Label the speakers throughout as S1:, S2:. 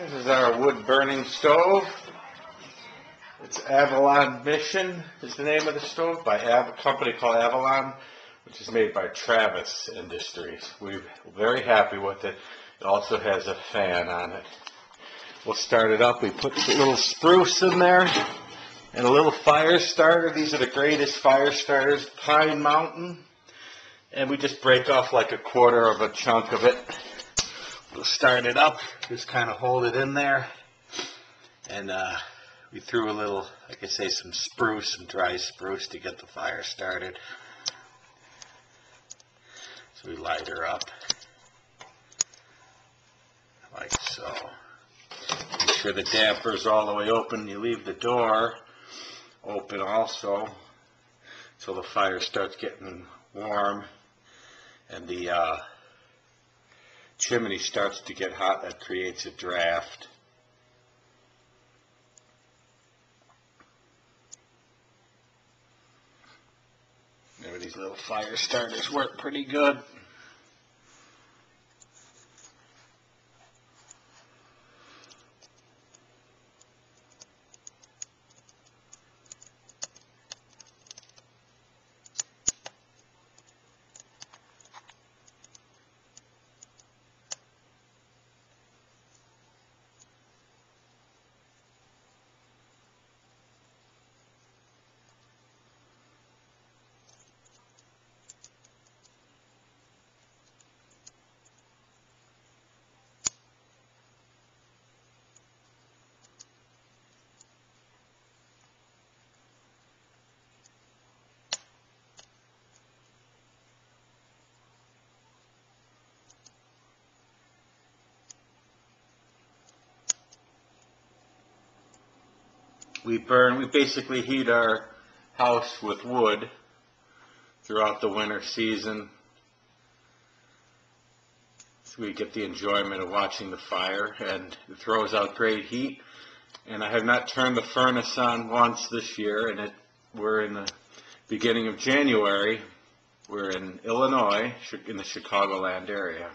S1: This is our wood burning stove. It's Avalon Mission is the name of the stove by a company called Avalon, which is made by Travis Industries. We're very happy with it. It also has a fan on it. We'll start it up. We put a little spruce in there and a little fire starter. These are the greatest fire starters, Pine Mountain. And we just break off like a quarter of a chunk of it. We'll start it up, just kind of hold it in there. And we threw a little, like I say, some spruce, some dry spruce to get the fire started. So we light her up, like so. Make sure the damper's all the way open. You leave the door open also, so the fire starts getting warm. And the chimney starts to get hot. That creates a draft. There, these little fire starters work pretty good. We basically heat our house with wood throughout the winter season, so we get the enjoyment of watching the fire, and it throws out great heat. And I have not turned the furnace on once this year, and we're in the beginning of January. We're in Illinois, in the Chicagoland area.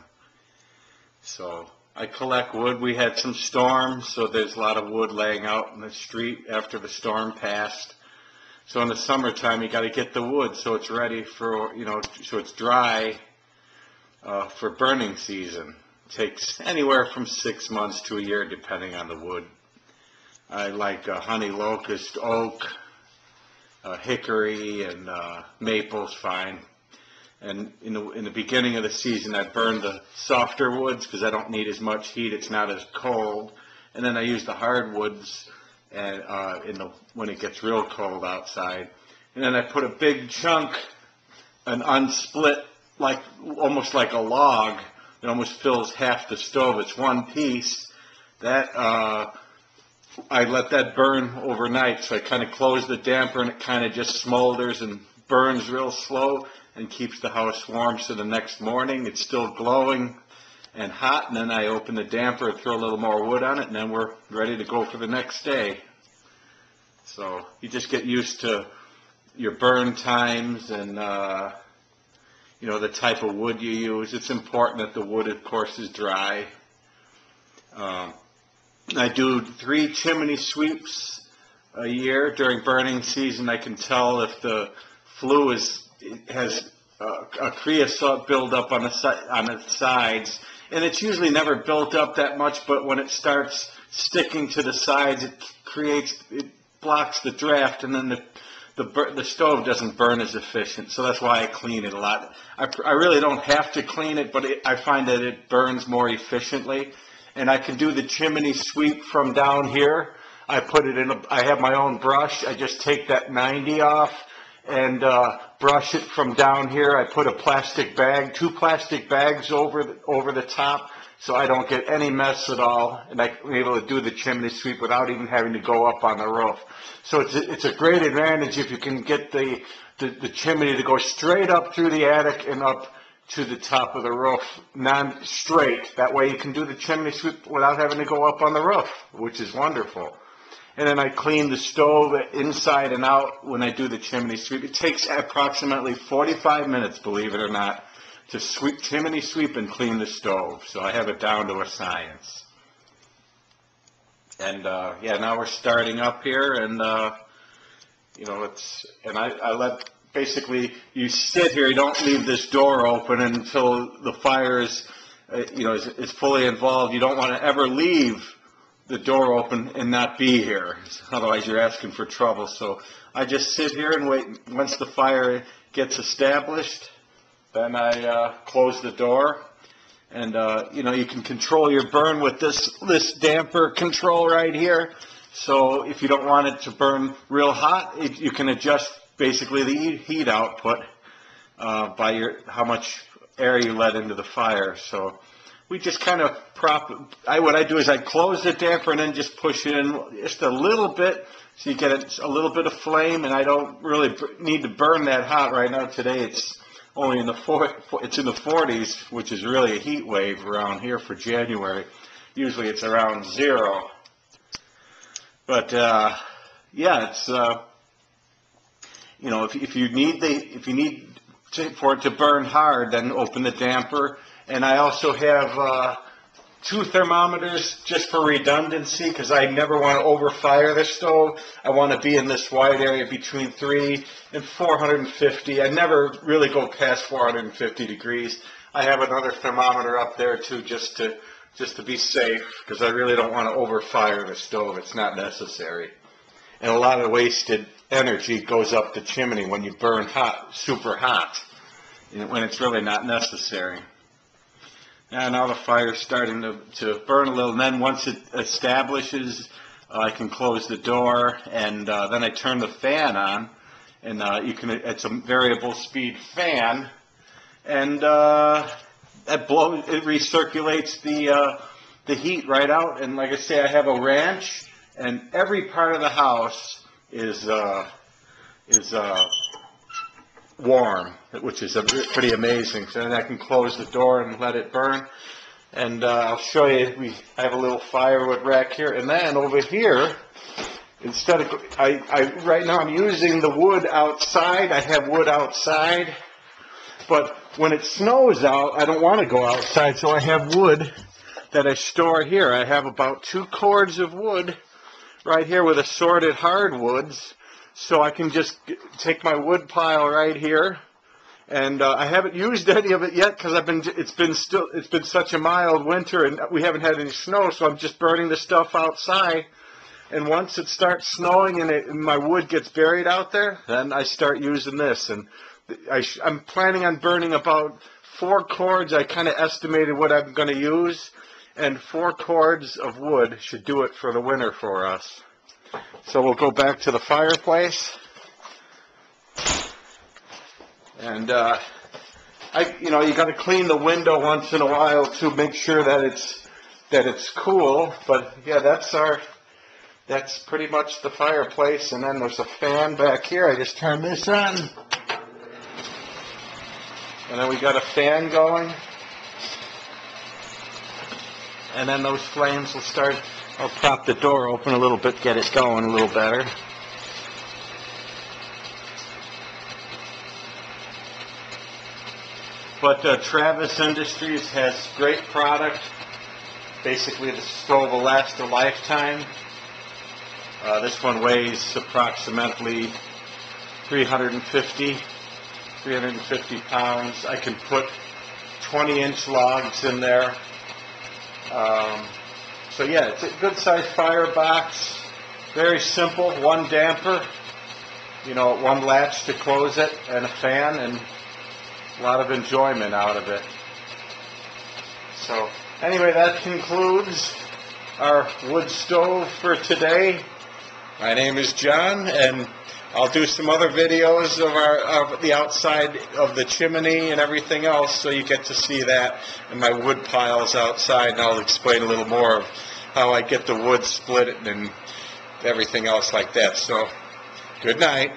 S1: So I collect wood. We had some storms, so there's a lot of wood laying out in the street after the storm passed. So in the summertime, you got to get the wood so it's ready for, so it's dry for burning season. It takes anywhere from 6 months to a year, depending on the wood. I like honey locust, oak, hickory, and maple's fine. And in the beginning of the season, I burn the softer woods because I don't need as much heat. It's not as cold. And then I use the hardwoods and when it gets real cold outside. And then I put a big chunk, an unsplit, almost like a log. It almost fills half the stove. It's one piece. That I let that burn overnight. So I kind of close the damper, and it kind of just smolders and burns real slow, and keeps the house warm, so the next morning it's still glowing and hot, and then I open the damper and throw a little more wood on it, and then we're ready to go for the next day. So you just get used to your burn times and the type of wood you use. It's important that the wood, of course, is dry. I do 3 chimney sweeps a year during burning season. I can tell if the flue has a creosote buildup on its sides, and it's usually never built up that much, but when it starts sticking to the sides, it blocks the draft, and then the stove doesn't burn as efficient. So that's why I clean it a lot. I really don't have to clean it, but I find that it burns more efficiently. And I can do the chimney sweep from down here. I put it in I have my own brush. I just take that 90 off and brush it from down here. I put a plastic bag, 2 plastic bags over the top, so I don't get any mess at all, and I'm able to do the chimney sweep without even having to go up on the roof. So it's a great advantage if you can get the chimney to go straight up through the attic and up to the top of the roof, straight. That way you can do the chimney sweep without having to go up on the roof, which is wonderful. And then I clean the stove inside and out when I do the chimney sweep. It takes approximately 45 minutes, believe it or not, to chimney sweep and clean the stove. So I have it down to a science. And yeah, now we're starting up here, and you know, I let, basically, you sit here, you don't leave this door open until the fire is, you know, is fully involved. You don't want to ever leave the door open and not be here, otherwise you're asking for trouble. So I just sit here and wait. Once the fire gets established, then I close the door. And you know, you can control your burn with this damper control right here. So if you don't want it to burn real hot, you can adjust basically the heat output by how much air you let into the fire. So we just kind of what I do is I close the damper and then just push it in just a little bit, so you get a little bit of flame. And I don't really need to burn that hot right now. Today it's only in the 40s, which is really a heat wave around here for January. Usually it's around 0. But yeah, it's you know, if you need for it to burn hard, then open the damper. And I also have 2 thermometers just for redundancy, because I never want to overfire the stove. I want to be in this wide area between 3 and 450. I never really go past 450 degrees. I have another thermometer up there too, just to be safe, because I really don't want to overfire the stove. It's not necessary. And a lot of wasted energy goes up the chimney when you burn hot, super hot, when it's really not necessary. And now the fire's starting to burn a little, and then once it establishes, I can close the door, and then I turn the fan on, and it's a variable speed fan, and it recirculates the heat right out. And like I say, I have a ranch, and every part of the house is warm, which is pretty amazing. So then I can close the door and let it burn. And I'll show you, I have a little firewood rack here, and then over here, instead of, right now I'm using the wood outside. I have wood outside, but when it snows out, I don't want to go outside, so I have wood that I store here. I have about 2 cords of wood right here with assorted hardwoods. So I can just take my wood pile right here, and I haven't used any of it yet because it's been such a mild winter and we haven't had any snow. So I'm just burning the stuff outside. And once it starts snowing and my wood gets buried out there, then I start using this. And I'm planning on burning about 4 cords. I kind of estimated what I'm going to use, and 4 cords of wood should do it for the winter for us. So we'll go back to the fireplace, and you know, you got to clean the window once in a while to make sure that it's cool. But yeah, that's pretty much the fireplace. And then there's a fan back here. I just turn this on, and then we got a fan going, and then those flames will start. I'll prop the door open a little bit, get it going a little better. But Travis Industries has great product. Basically, the stove will last a lifetime. This one weighs approximately 350 pounds. I can put 20-inch logs in there. So yeah, it's a good-sized firebox. Very simple. 1 damper, you know, 1 latch to close it, and a fan, and a lot of enjoyment out of it. So anyway, that concludes our wood stove for today. My name is John, and I'll do some other videos of the outside of the chimney and everything else, so you get to see that and my wood piles outside, and I'll explain a little more of how I get the wood split and everything else like that. So, good night.